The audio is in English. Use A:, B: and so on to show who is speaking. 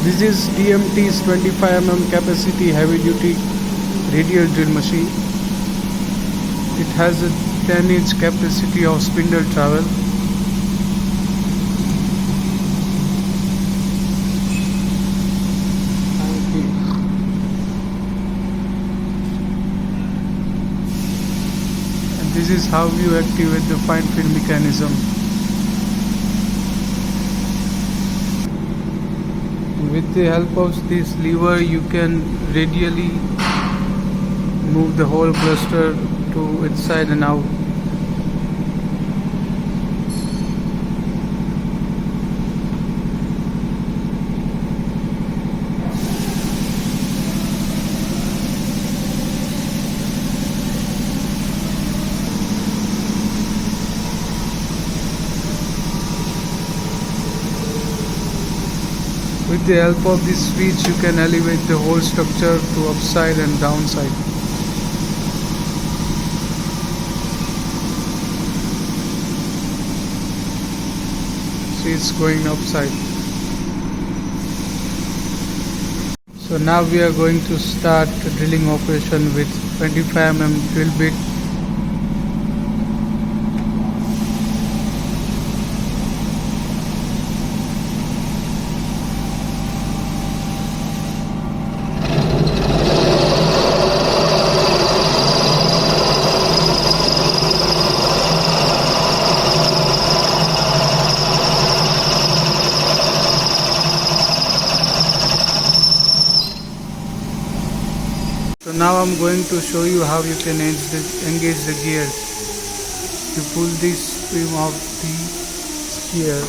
A: This is DMT's 25 capacity heavy duty radial drill machine. It has a 10-inch capacity of spindle travel. And this is how you activate the fine feed mechanism. With the help of this lever, you can radially move the whole cluster to inside and out. With the help of this switch, you can elevate the whole structure to upside and downside. See, it's going upside. So now we are going to start the drilling operation with 25 drill bit. So now I'm going to show you how you can engage the gears. You pull this spring of the gear.